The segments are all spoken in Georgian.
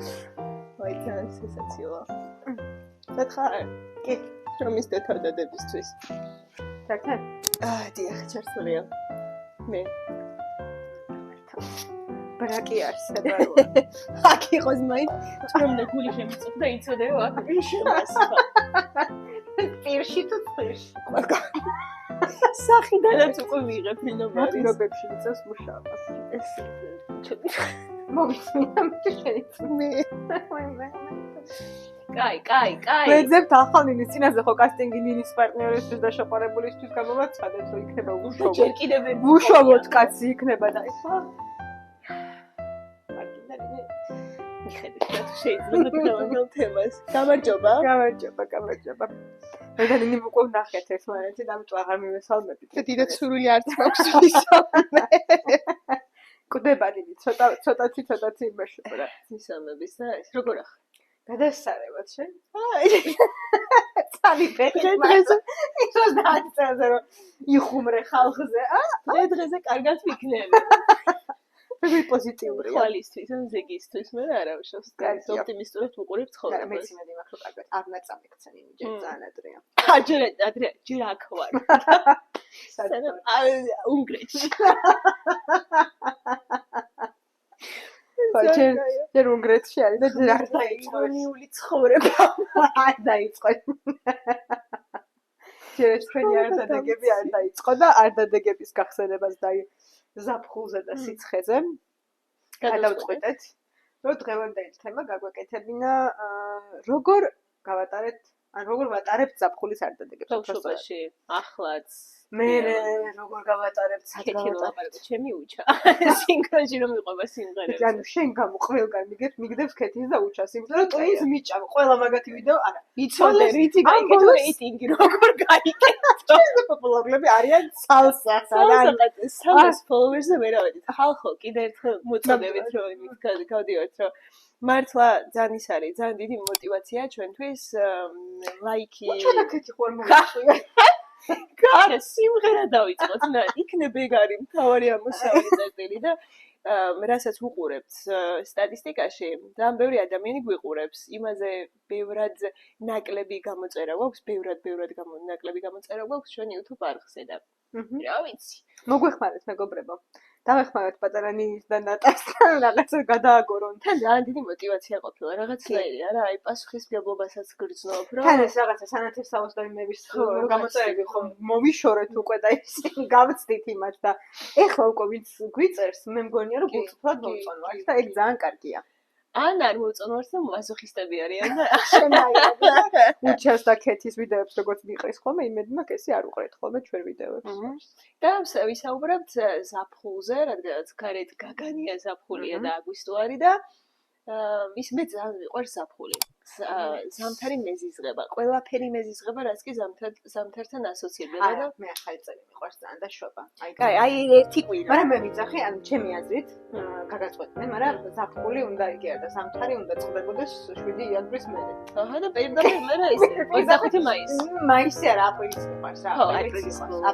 აი ძალიან სენსაციაა. სათხარ კი რომ ის დათვალიერებისთვის. საერთოდ? დიახ, ჩართულია. მე ბრაკი არსება რო. აქ იყოს მაინც რომ გული შემიწევდა იცოდეო აქ შემასხა. პირში თუ პირში. სახიდანაც უკვე ვიღებ მინობარი. პირობებში მიწევს მუშაობას. ეს მოგიწმინდა მე შეიძლება. მე კაი. ვეძებთ ახალ ნინის წინაზე ხო კასტინგი ნინის პარტნიორისთვის და შეყვარებულისთვის გამოვაცხადეთ რომ იქნება უშუალოდ. ჯერ კიდევ უშუალოდ კაცი იქნება და ეხლა მიხედეთ რა თუ შეიძლება თქვენ თემას. გამარჯობა. გამარჯობა. მე და ნინი უკვე ვნახეთ ერთმანეთს და ამიტომ აღარ მივესალმებით. დიდად სურვილი არც მაქვს ვისალმე. კვდება ნინი ცოტათი იმაშობ რა. ვისალმების და ეს როგორ ახლა? გადასარევად შენ? აი. წალი დღეს ისოს დააწევზე რომ იხუმრე ხალხზე. დღეს კარგად ვიქნები. მე პოზიტიურია. ხალისთვის ან ზეგისთვის მე არა ვშავს. ოპტიმისტურად ვუყურებ ცხოვრებას. მე ციმედი მაქვს რომ კარგად არ ნაწამიქცენ იმი ჯერ ძალიან ადრეა. ჯერ აქ ვარ. უნგრეთში. ჯერ უნგრეთში არის და ჯერ არ დაიწყო ირონიული ცხოვრება. არ დაიწყო. ჯერ ჩვენი არდადეგები არ დაიწყო და არდადეგების გახსენებას და ზაფხულზე და სიცხეზე გადავწყვეტეთ რომ დღევანდელი თემა გაგვეკეთებინა როგორ გავატარეთ ან როგორ ვატარებთ ზაფხულის არდადეგებს ბავშვობაში ახლაც მე როგორ გავატარებთ საქმეში ჩემი უჩა სინქრონში რომ იყვება სიმღერები ანუ შენ გამოყველგან მიგდებს ქეთის და უჩას იმიტომ რომ ტვინს მიჭამ ყველა მაგათი ვიდეო არა იცოდე რითი გაიგეთ რეიტინგი როგორ გაიგეთ ეს პოპულარლები არიან სალსას ფოლოვერსზე ვერავედით ხალხო კიდე ერთხელ მოწოდებით რომ იმით გავდივართ რომ მართლა ძალიან ის არის ძალიან დიდი мотиваცია ჩვენთვის ლაიკი ჩადაკეთი ხوار მოვიწყე გარა სიმღერა დავიწყოთ და იქნებ ეგარი მთავარი ამოსავალი წერტილი და რასაც ვუყურებთ სტატისტიკაში ძალიან ბევრი ადამიანი გვიყურებს იმაზე ბევრად ნაკლები გამოწერა გვაქვს ბევრად ნაკლები გამოწერა გვაქვს ჩვენი YouTube არხზე და რა ვიცი მოგვეხმარეთ მეგობრებო დავეხმაროთ პატარა ნინის და ნატასთან რაღაცა გადააგორონ თან ძალიან დიდი мотиваცია ყოფილა რაღაცნაირი არა აი პასუხისმგებლობასაც გრძნობ რომ თან ეს რაღაცა სანათესაოს და იმების გამოწერები ხომ მოვიშორეთ უკვე და ისინი გავწდით იმათ და ეხლა უკვე ვინც გვიწერს მე მგონია რომ გულწრფელად მოვწონვართ და ეგ ძალიან კარგია ან არ მოწონვართ და მასოხისტები არიან და შენაირად უჩას და ქეთის ვიდეოებს როგორც მიყრის ხოლმე იმედი მაქვს ესე არ უყურეთ ხოლმე ჩვენ ვიდეოებს და ვისაუბრებთ ზაფხულზე რადგანაც გარეთ გაგანია ზაფხულია და აგვისტოარი და ის მე ძალიან მიყვარს ზაფხული ზამთარი მეზიზღება ყველაფერი მეზიზღება რაც კი ზამთართან ასოცირდება და მე ახალი წელი მიყვარს ძალიან და შვება აი ერთი კვირა მაგრამ მე ვიძახი ანუ ჩემი აზრით გაგაწყვეტნე მაგრამ ზაფხული უნდა იგია და ზამთარი უნდა წყდებოდეს 7 იანვრის მერე აჰა და პირდაპირ მერე ისე 25 მაისი მაისი არა აპრილიც მიყვარს რა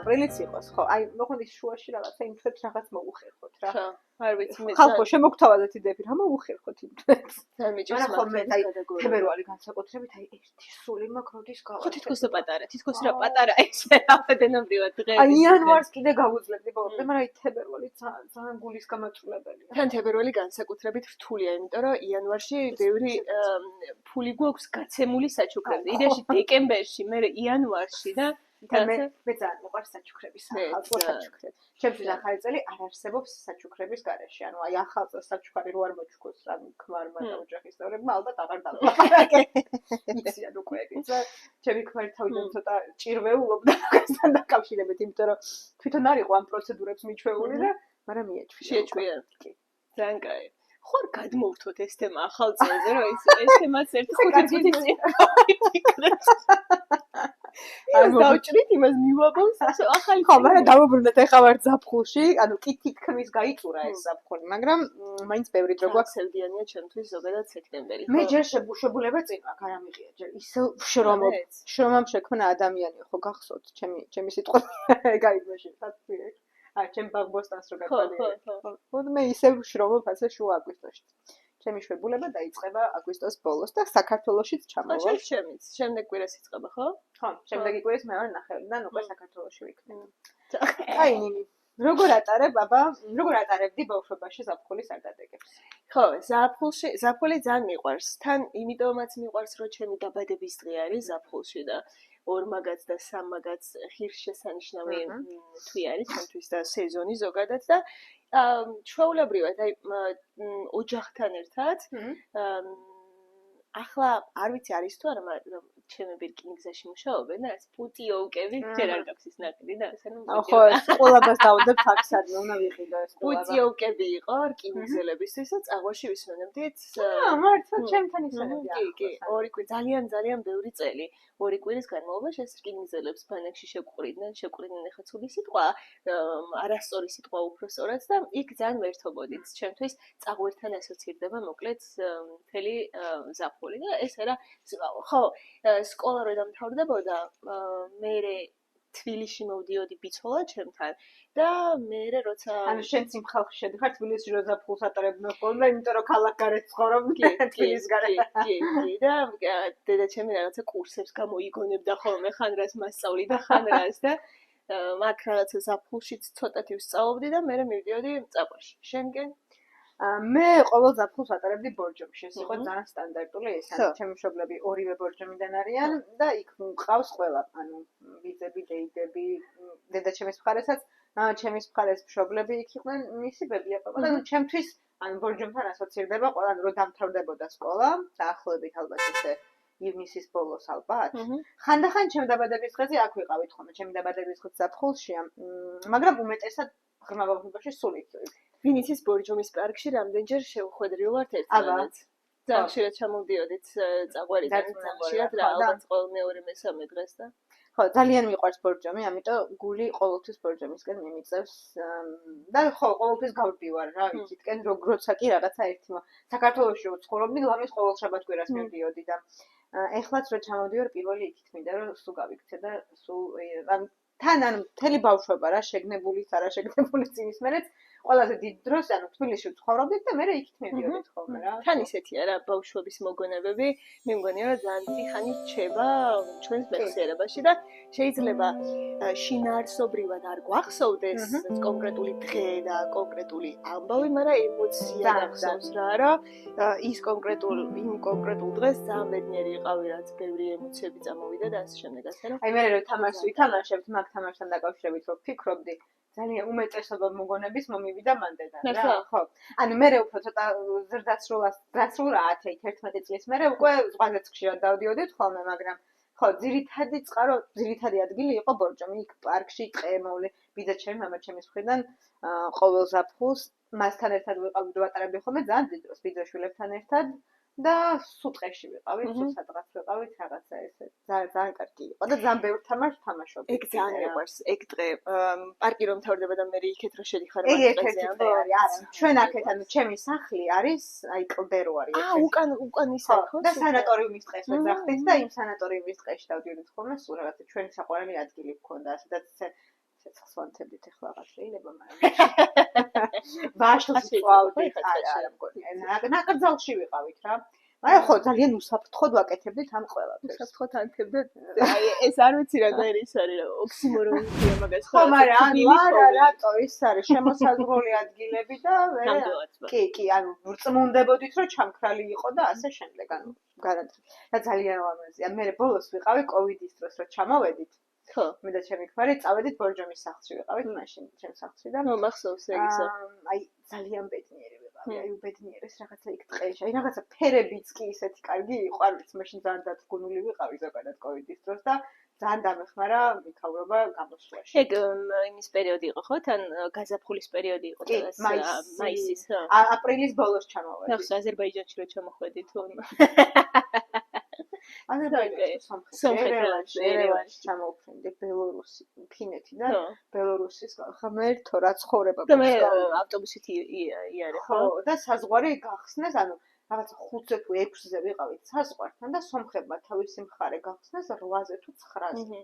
აპრილიც იყოს ხო აი მოხონდი შუაში რაღაცა იმ თვეებს რაღაც მოუხერხოთ რა ხო არ ვიცი მე ხალხო შემოგთავაზეთ იდეები რა მოუხერხოთ იმ თვეებს ძალიან მიჭირს მაგრამ თებერვალი განსაკუთრებით აი ერთი სული მაქვს როდის გავა ხო თითქოს და პატარა თითქოს რა პატარა ესე აბედენობრივად დღეები აი იანვარს კიდე გავუძლებდი ბოლომდე მაგრამ აი თებერვალი ძალიან გულის გამაჭრულებელია თან თებერვალი განსაკუთრებით რთულია იმიტომ რომ იანვარში ბევრი ფული გვაქვს გაცემული საჩუქრებზე იდეაში დეკემბერში მე იანვარში და მე ძალიან მიყვარს საჩუქრების ახალ საჩუქრები ჩემთვის ახალი წელი არ არსებობს საჩუქრების გარეშე ანუ აი ახალ საჩუქარი რო არ მოჩუქოს ან ქმარმა და ოჯახის წევრებმა ალბათ აღარ დავაკეთე იციან უკვე ეგეც ჩემი ქმარი თავიდან ცოტა ჭირვეულობდა მაგასთან დაკავშირებით იმიტომ რომ თვითონ არ იყო ამ პროცედურებს მიჩვეული და მაგრამ შეჩვია კი ძალიან კაი ხوار გადმოვთოთ ეს თემა ახალ წელზე რომ ეს თემაც ერთი 5 წუთი წინ აი დავჭრით იმას მივაბავს ახალი ხო მაგრამ დავუბრუნდეთ ახლა ვარ ზაფხულში ანუ კი თითქმის გაიწურა ეს ზაფხული მაგრამ მაინც ბევრი დრო გვაქვს სევდიანია ჩემთვის ზოგადად სექტემბერი მე ჯერ შებუშებულება წინ აქ არ ამიღია ჯერ ისე შრომამ შექმნა ადამიანი ხო გახსოვთ ჩემი სიტყვა ეგ აიგმაში თათფირე ჩემ ბაბოსტანს რო გაყვანე ხო მე ისე შრომობ ასე შუა აგვისტოში ჩემი შვებულება დაიწყება აგვისტოს ბოლოს და საქართველოშიც ჩამოვა. ჩემიც. შემდეგ კვირას იწყება, ხო? ხო, შემდეგი კვირის მეორე ნახევრიდან უკვე საქართველოში ვიქნები. აი, ნინი, როგორ ატარებდი ბავშვობაში ზაფხულის არდადეგებს? ხო, ზაფხული ძალიან მიყვარს. თან იმიტომაც მიყვარს, რომ ჩემი დაბადების დღე არის ზაფხულში და 2-მაგაც და 3-მაგაც ღირსშესანიშნავი თვი არის ჩემთვის და სეზონი ზოგადად და ჩვეულებრივად აი ოჯახთან ერთად ახლა არ ვიცი არის თუ არა, მაგრამ ჩემები რკინიგზაში მუშაობენ და ეს პუტიოვკები ჯერ არ გაქვს ის ნაკიდი და ასე რომ ხო, სკოლებას დავუდებთ აქსადმე, უნდა ვიყიდო ეს სკოლა. პუტიოვკები იყო რკინიგზელებისთვის და წაღვაში ვისვენებდით. მართლა ჩემთან ისვენებდი. კი, ორი კვირი ძალიან ბევრი წელი. ორი კვირის განმავლობაში ეს რკინიგზელებს ბანაკში შეკვირდნენ ეხა ცუდი სიტყვა, არასწორი სიტყვა უბრალოდ და იქ ძალიან ვერთობოდით. ჩემთვის წაღვერთან ასოცირდება მოკლედ მთელი ზაფხული და ეს არა ხო სკოლა რო დამთავრდებოდა მე თბილისში მოვდიოდი ბიცოლა ჩემთან და მე როცა ანუ შენ იმ ხალხში შედიხარ თბილისში რო ზაფხულს ატარებდნენ ხოლმე იმიტომ რომ ქალაქ გარეთ ცხოვრობდი თბილისის გარეთ კი და დედა ჩემი რაღაცა კურსებს გამოიგონებდა ხოლმე ხან რას მასწავლიდა ხან რას და მაგ რაღაცა ზაფხულშიც ცოტათი ვსწავლობდი და მე მივდიოდი წაყვაში შენგენ მე ყოველ ზაფხულს ვატარებდი ბორჯომში. ეს იყო ძალიან სტანდარტული ის. ჩემი მშობლები ორივე ბორჯომიდან არიან და იქ მყავს ყველა. ანუ ვიზები, დეიდები, დედაჩემის მხარესაც, ჩემის მხარეს მშობლები იქ იყვნენ, მისი ბებიაპაპა და ჩემთვის ანუ ბორჯომთან ასოცირდება ყველა, რომ დამთავრდებოდა სკოლა, დაახლოებით ალბათ ესე ივნისის ბოლოს ალბათ. ხანდახან ჩემ დაბადების დღეზე აქ ვიყავით ხოლმე, ჩემი დაბადების დღე ზაფხულშია, მაგრამ უმეტესად ღრმა ბავშვობაში სულ იქ ვინიცის ბორჯომის პარკში რამდენჯერ შევხვედრი ვართ ერთმანეთს. ძალიან ხშირად ჩამოვდიოდით წაყვარიდან, ძალიან ხშირად რა, ალბათ ყოველ მეორე მესამე დღეს და. ხო, ძალიან მიყვარს ბორჯომი, ამიტომ გული ყოველთვის ბორჯომისკენ მიმიწევს და ხო, ყოველთვის გავდივარ რა, იქითკენ როცა კი რაღაცა ერთი საქართველოში ვცხოვრობდი, ლამის ყოველ შაბათ-კვირას მივდიოდი და ეხლაც რო ჩამოვდივარ, პირველი იქით მინდა რომ სულ გავიქცე და სულ თან ანუ მთელი ბავშვობა რა, შეგნებულიც, არა შეგნებულიც იმის მერეც ყველაზე დიდ დროს ანუ თბილისში ვცხოვრობდით და მე იქით მივდიოდით ხოლმე რა. თან ისეთია რა ბავშვობის მოგონებები, მე მგონია რომ ძალიან დიდი ხანი რჩება ჩვენს მეხსიერებაში და შეიძლება შინაარსობრივად არ გვახსოვდეს კონკრეტული დღე და კონკრეტული ამბავი, მაგრამ ემოცია გახსოვს რა ის იმ კონკრეტულ დღეს ძალიან ბედნიერი იყავი, რაც ბევრი ემოციები წამოვიდა და ასე შემდეგ ასე რომ აი მე რო თამაშს ვითამაშებთ, მაგ თამაშთან დაკავშირებით რო ვფიქრობდი ძალიან უმეტესობა მოგონების მომივიდა მანდედან რა ხო ანუ მე უფრო ცოტა ზრდასრულა 10-11 წლის მერე უკვე ზღვაზეც ხშირად დავდიოდით ხოლმე მაგრამ ხო ძირითადი ადგილი იყო ბორჯომი იქ პარკში ტყემოვლი ბიძაჩემი მამაჩემის მხრიდან ყოველ ზაფხულს მასთან ერთად ვატარებდი ხოლმე ძალიან დიდ დროს ბიძაშვილებთან ერთად და სუტყეში ვიყავით, სადღაც ვიყავით, რაღაცა ესე. ძალიან კარგი იყო და ძალიან ბევრ თამაშს თამაშობდი. ეგ ძალიან მიყვარს, ეგ დღე. პარკი რომ თავდება და მე იქეთ რომ შედიხარ მაგ დღეზე. არა, ჩვენ აქეთ ანუ ჩემი სახლი არის, აი კლდერო არის. უკან ისე ხო? და სანატორიუმის დღეს ვეძახდით და იმ სანატორიუმის დღეში დავდიოდით ხოლმე, სულ რაღაცა ჩვენი საყვარელი ადგილი გქონდა, სადაც ცეცხლს ვანთებდით ახლა აღარ შეიძლება, მაგრამ ვაშლს ვყავდით, არა მგონია. ნაკრძალში ვიყავით რა. მაგრამ ხო, ძალიან უსაფრთხოდ ვაკეთებდით ამ ყველაფერს. უსაფრთხოდ ანთებდით. აი ეს არ ვიცი რა და ის არის რა, ოქსიმორონია მაგას. ხო, მაგრამ არა, რატო ის არის შემოსაზღვრული ადგილები და კი, ანუ ვრწმუნდებოდით რომ ჩამქრალი იყო და ასე შემდეგ, ანუ გარანტია. და ძალიან ლამაზია. მე ბოლოს ვიყავი კოვიდის დროს რომ ჩამოვედით. ხო, მე და ჩემი ქმარი წავედით ბორჯომის სახლში ვიყავით მაშინ ჩემ სახლში და მახსოვს ეგისა. აი ძალიან ბედნიერი ვიყავი, აი უბედნიერეს რაღაცა იქ ტყეში, აი რაღაცა ფერებიც კი ისეთი კარგი იყო, არ ვიცი, მაშინ ძალიან დათგუნული ვიყავი ზოგადად კოვიდის დროს და ძალიან დამეხმარა მეთაურობა გამოსვლაში. ეგ იმის პერიოდი იყო ხო? თან გაზაფხულის პერიოდი იყო და მაისის. აპრილის ბოლოს ჩამოვედი. ნახე, აზერბაიჯანში რო ჩამოხვედი თუ სომხეთში, ერევანში ჩამოვფრინდი ბელორუსი, ფინეთი და ბელორუსის ღმერთო რა ცხოვრება. და მე ავტობუსით იარე ხო და საზღვარი გახსნეს, ანუ რაღაცა 5-ზე თუ 6-ზე ვიყავით საზღვართან და სომხებმა თავისი მხარე გახსნეს 8-ზე თუ 9-ზე.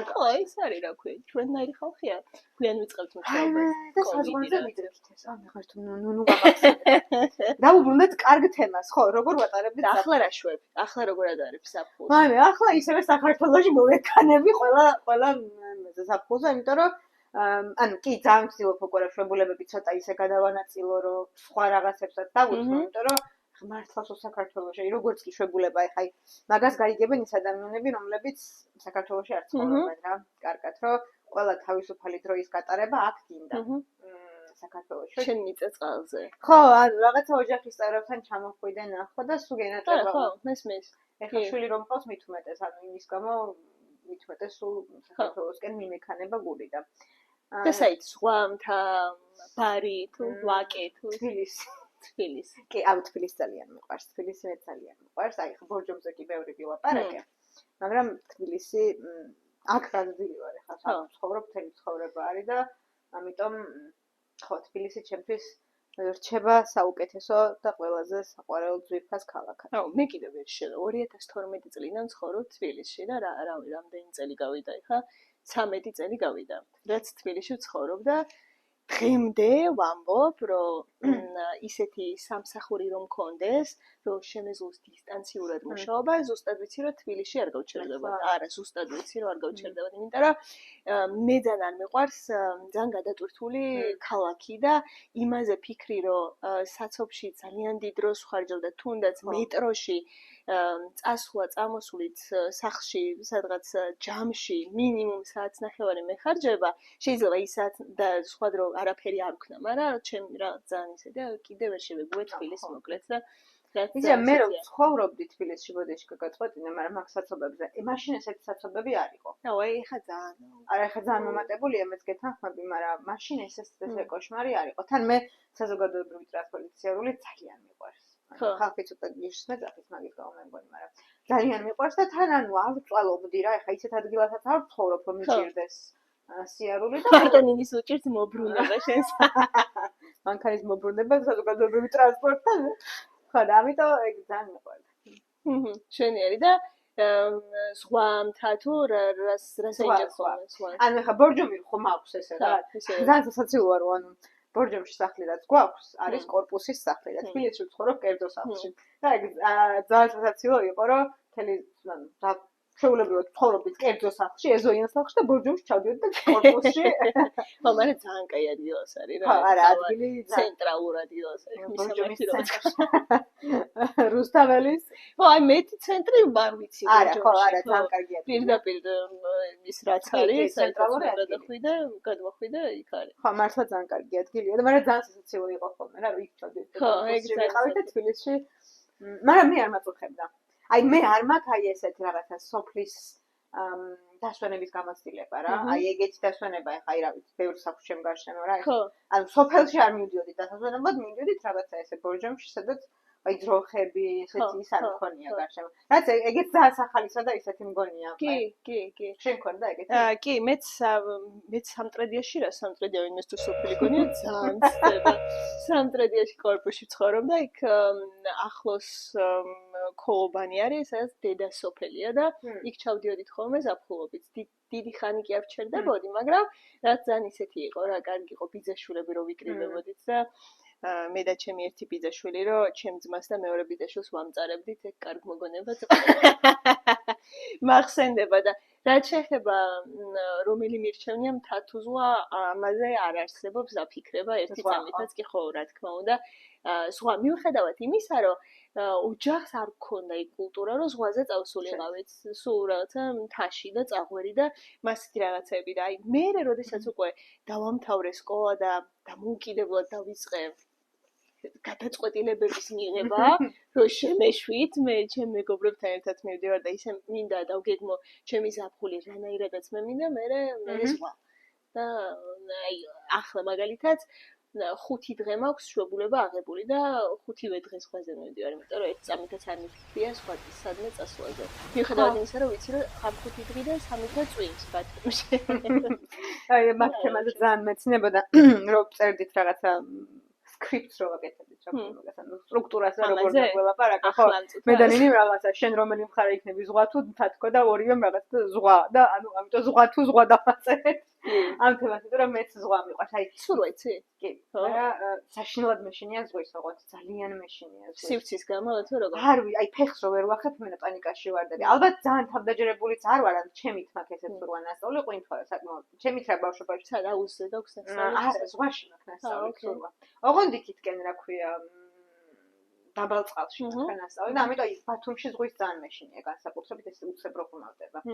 ხო, ეს არის რა ქვია, ჩვენნაირი ხალხია. გვიან ვიწყებთ მუშაობას. და საზღვარზე ვიდრებთ ეს. მე ხარ თუ ნუ გამახსენებ. დავუბრუნდეთ კარგ თემას, ხო, როგორ ვატარებთ ახლა რა შვებ? ახლა როგორ ადარებ საფხულს? მე ახლა ისევე საქართველოში მოვეკანები ყველა საფხულზე, იმიტომ რომ ანუ კი ძალიან ვცდილობ უკვე შვებულებები ცოტა ისე გადავანაწილო, რომ სხვა რაღაცებსაც დავუწყო, იმიტომ რომ მართლაც საქართველოში, როგორც კი შვებულება, ეხა მაგას გაიგებენ ის ადამიანები, რომლებიც საქართველოში არ ცხოვრობენ რა, კარგად, რომ ყველა თავისუფალი დროის გატარება აქ გინდა. საქართველოში. შენ მიწა წყალზე. ხო, ანუ რაღაცა ოჯახის წევრებთან ჩამოხვიდე ნახო და სულ გენატრება. ხო, მესმის. ეხა შვილი რომ ყავს მით უმეტეს, ანუ იმის გამო მით უმეტეს სულ საქართველოსკენ მიმექანება გული და და საით ზღვამთა ბარი თუ ვაკე თუ თბილისი. კი, ამ თბილისი ძალიან მიყვარს. თბილისი მე ძალიან მიყვარს. აი, ხო, ბორჯომზე კი ბევრი ვილაპარაკე. მაგრამ თბილისი აქ გაზრდილი ვარ ახლა. ცხოვრობ მთელი ცხოვრება არის და ამიტომ ხო, თბილისი ჩემთვის რჩება საუკეთესო და ყველაზე საყვარელ ძვირფას ქალაქად. აუ, მე კიდევ ვერ შევა 2012 წლიდან ცხოვრობ თბილისში და რამდენი წელი გავიდა ახლა? 13 წელი გავიდა. რაც თბილისში ვცხოვრობ და დღემდე ვამბობ, რომ ისეთი სამსახური რომ მქონდეს, რომ შემეძლოს დისტანციურად მუშაობა, ზუსტად ვიცი, რომ თბილისში არ გავჩერდებოდა. არა, ზუსტად ვიცი, რომ არ გავჩერდებოდა, იმიტომ რომ მე ძალიან არ მიყვარს ძალიან გადატვირთული ქალაქი და იმაზე ფიქრი, რომ საცობში ძალიან დიდ დროს ვხარჯავ და თუნდაც მეტროში წასვლა წამოსვლით სახლში სადღაც ჯამში მინიმუმ საათს ნახევარი მეხარჯება, შეიძლება ის საათ და სხვა დრო არაფერი არ ვქნა, მაგრამ ჩემი რა ძალიან ისე და კიდევ ვერ შევეგუე თბილისს მოკლედ და იცი მე რომ ცხოვრობდი თბილისში ბოდიში გაგაწყვეტინე, მაგრამ მაგ საცობებზე მაშინ ესეთი საცობები არ იყო. აუ, ეხა ძალიან. არა, ეხა ძალიან მომატებულია, მეც გეთანხმები, მაგრამ მაშინ ესე კოშმარი არ იყო. თან მე საზოგადოებრივი ტრანსპორტის სიარული ძალიან მიყვარს. ხალხი ცოტა გიშსნა ძაფის მაგის გამო მე მგონი, მაგრამ ძალიან მიყვარს და თან ანუ არ ვწვალობდი რა, ეხა ისეთ ადგილასაც არ ვცხოვრობ, რომ მიჭირდეს სიარული და მარტონის უჭირს მობრუნება შენს. მანქანის მობრუნება საზოგადოებრივი ტრანსპორტთან. ხო, და ამიტომ ეგ ძალიან მიყვარდა. შვენიერი და ზღვამთა თუ რას ეძებს სხვა. ანუ ეხა ბორჯომი ხომ აქვს ესე რა. ძალიან სასაცილოა რომ ანუ ბორჯომში სახლი რაც გვაქვს, არის კორპუსის სახლი და თბილისში ვცხოვრობ კერძო სახლში. და ეგ ძალიან სასაცილო იყო რომ მთელი ანუ შეულებრივად ცხოვრობდით კერძო სახლში, ეზოიან სახლში და ბორჯომში ჩავდიოდი და კორპუსში. ხო, მაგრამ ძალიან კაი ადგილას არის რა. ხო, არა, ადგილი ცენტრალურ ადგილას არის. ბორჯომის ცენტრში. რუსთაველის. ხო, აი მეტი ცენტრი ვარ ვიცი ბორჯომში. არა, ხო, არა, ძალიან კარგი ადგილი. პირდაპირ ის რაც არის, ცენტრალური გადახვიდე, გადმოხვიდე იქ არის. ხო, მართლა ძალიან კარგი ადგილია და მაგრამ ძალიან სასაცილო იყო ხოლმე რა, იქ ჩავდიოდი. ხო, ეგ ვიყავით და თბილისში. მაგრამ მე არ მაწუხებდა. აი მე არ მაქვს აი ესეთ რაღაცა სოფლის დასვენების გამოცდილება რა. აი ეგეთი დასვენება ეხა აი რა ვიცი, ბევრ სახლში შემგარშენო რა. ანუ სოფელში არ მივდიოდი დასასვენებლად, მივდიოდი რაღაცა ესე ბორჯომში, სადაც აი ძროხები, ესეთი ის არ მქონია გარშემო. რაც ეგეც ძალიან სახალისა და ისეთი მგონია. კი. შენ მქონდა ეგეთი? კი, მეც სამტრედიაში რა, სამტრედია ვინმეს თუ სოფელი გონია ძალიან ცდება. სამტრედიაში კორპუსში ვცხოვრობ და იქ ახლოს ქოლობანი არის, სადაც დედა სოფელია და იქ ჩავდიოდით ხოლმე ზაფხულობით. დიდი ხანი კი არ ვჩერდებოდი, მაგრამ რაც ძალიან ისეთი იყო რა, კარგი იყო ბიძაშვილები რომ ვიკრიბებოდით და მე და ჩემი ერთი ბიძაშვილი რომ ჩემ ძმას და მეორე ბიძაშვილს ვამწარებდით, ეგ კარგ მოგონებაც მახსენდება და რაც შეეხება რომელი მირჩევნია მთათუზვა, ამაზე არ არსებობს დაფიქრება ერთი წამითაც კი ხო, რა თქმა უნდა. სხვა მიუხედავად იმისა, რომ ოჯახს არ გქონდა იქ კულტურა, რომ ზღვაზე წავსულიყავით, სულ რაღაცა მთაში და წაღვერი და მასეთი რაღაცები და აი მე როდესაც უკვე დავამთავრე სკოლა და დამოუკიდებლად დავიწყე გადაწყვეტილებების მიღება, რომ შემეშვით, მე ჩემ მეგობრებთან ერთად მივდივარ და ისე მინდა დავგეგმო ჩემი ზაფხული რანაირადაც მე მინდა, მე ზღვა. და აი ახლა მაგალითად 5 დღე მაქვს შვებულება აღებული და 5-ვე დღე ზღვაზე მივდივარ, იმიტომ რომ ერთ წამითაც არ მიფიქრია სხვა სადმე წასვლაზე. მიუხედავად იმისა, რომ ვიცი რომ ამ 5 დღიდან 3 დღე წვიმს ბათუმში. აი მაგ თემაზე ძალიან მეცნებოდა რომ წერდით რაღაცა სკრიპტს რო ვაკეთებდით სტრუქტურას და როგორ მოგველაპარაკა ხო მე და ნინი რაღაცა შენ რომელი მხარე იქნები ზღვა თუ თათქო და ორივემ რაღაც ზღვა და ანუ ამიტომ ზღვა თუ ზღვა დავაწერეთ ამ თემას იმიტომ რომ მეც ზღვა მიყვარს აი სულ ვიცი კი მაგრამ საშინლად მეშინია ზღვის ოღონდ ძალიან მეშინია ზღვის სივცის გამო თუ როგორ არ ვი აი ფეხს რო ვერ ვახებ მე პანიკაში ვარდები ალბათ ძალიან თავდაჯერებულიც არ ვარ ან ჩემით მაქვს ესეც სურვა ნასწავლი ყინთვაა საკმაოდ ჩემით რა ბავშვობაში სადა უსზე დაქვს არა ზღვაში მაქვს ნასწავლი სურვა ოღონდ იქითკენ რა ქვია დაბალ წყალში მაქვს ნასწავლი და ამიტომ ბათუმში ზღვის ძალიან მეშინია განსაკუთრებით ეს უცებრო ხმავდება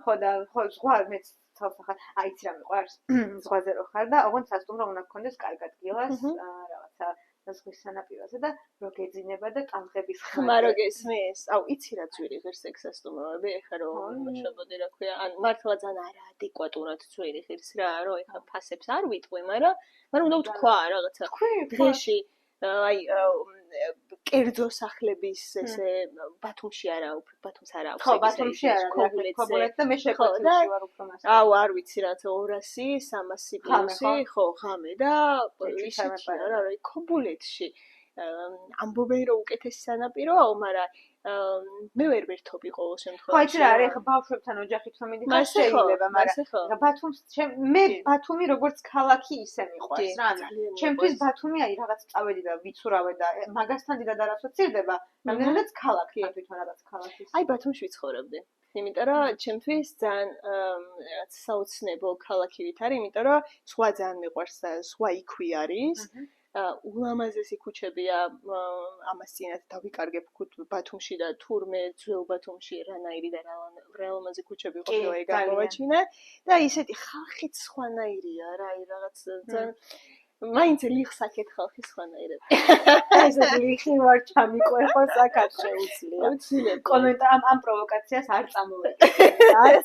ხო და ხო ზღვა მეც თავსახად აიცი რა მიყვარს ზღვაზე რო ხარ და ოღონდ სასტუმრო უნდა გქონდეს კარგად გილას რაღაცა ზღვის სანაპიროზე და რო გეძინება და ტალღების ხმა რო გესმის აუ იცი რა ძვირი ღირს ეგ სასტუმროები ეხა რომ მოშობოდი რა ქვია ან მართლა ძალიან არაადეკვატურად ძვირი ღირს რა რომ ეხა ფასებს არ ვიტყვი მაგრამ უნდა ვთქვა რაღაცა დღეში აი კერძო სახლების ესე ბათუმში არა უფრო ბათუმს არა აქვს ხო ბათუმში არა ქობულეთ და მე შეკვეცილში ვარ უფრო მასე აუ არ ვიცი რა 200 300 პლუსი ხო ღამე და ისეთი რა ქობულეთში ამბობენ რომ უკეთესი სანაპიროა მაგრამ მე ვერ ვერთობი ყოველ შემთხვევაში ხო იცი რა არის ხა ბავშვებთან ოჯახით რომ მიდიხარ შეიძლება მაგრამ ბათუმს მე ბათუმი როგორც ქალაქი ისე მიყვარს რა ჩემთვის ბათუმი აი რაღაც წავედი და ვიცურავე და მაგასთან დიდად არაფერს ვცირდება რამდენადაც ქალაქი თვითონ რაღაც ქალაქის აი ბათუმში ვიცხოვრობდი იმიტომ რომ ჩემთვის ძალიან რაღაც საოცნებო ქალაქი ვით არის იმიტომ რომ სხვა ძალიან მიყვარს და სხვა იქვე არის ულამაზესი ქუჩებია ამას წინათ დავიკარგებ ბათუმში და თურმე ძველ ბათუმში რანაირი და რა ლამაზი ქუჩები ყოფილა ეგ აღმოვაჩინე და ისეთი ხალხიც სხვანაირია რა აი რაღაც ძალიან მაინც ლიხს აქეთ ხალხი სხვანაირად ესე ლიხი ვარ ჩამიყვე ხო საკაც შეუძლია კომენტარ ამ პროვოკაციას არ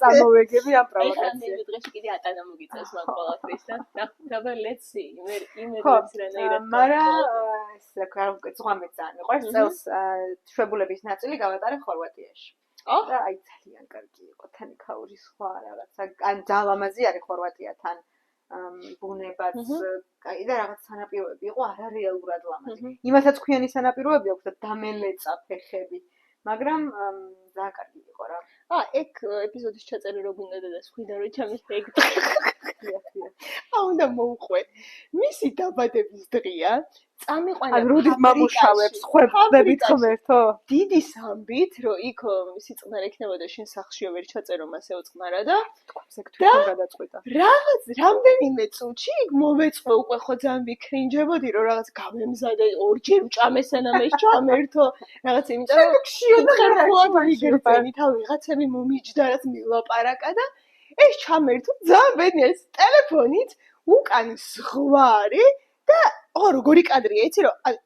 წამოვეგები ამ პროვოკაციას აი დღეში კიდე ატანა მოგიწევს მაგ ყველაფრის და let's see იმედებს რანაირად მაგრამ ეს რა უკვე ზღვამეც ძალიან მიყვარს წელს შვებულების ნაწილი გავატარე ხორვატიაში და აი ძალიან კარგი იყო თანიქაური სხვა რაღაცა ან ძალამაზი არის ხორვატია თან ბუნებაც კაი და რაღაც სანაპიროები იყო არარეალურად ლამაზი. იმასაც ქვიანი სანაპიროები აქვს და დამელეწა ფეხები, მაგრამ ძალიან კარგი იყო რა. ეგ ეპიზოდის ჩაწერა რო გინდა და სხვიდან რო ჩამის ეგ. უნდა მოუყვე. მისი დაბადების დღეა. წამიყვანა. ან როდით მამუშავებს ხვდებით ღმერთო? დიდი სამბით, რომ იქ მისი წყნარი იქნებოდა შენ სახლშიო ვერ ჩაწერო მასეო წყნარა და თქვენზე თვითონ გადაწყვიტა. რაღაც რამდენიმე წუთში იქ მოვეწყო უკვე ხო ძალიან ვიქრინჯებოდი რომ რაღაც გამემზადე ორჯერ ვჭამესენა მე ჩამერთო რაღაც იმიტომ რომ ხერხულად ვიგერწენი თავი ვიღაცები მომიჯდა რაც მილაპარაკა და ეს ჩამერთო ძალიან ბედნიერ ტელეფონით უკან ზღვა არის და როგორი კადრია იცი რომ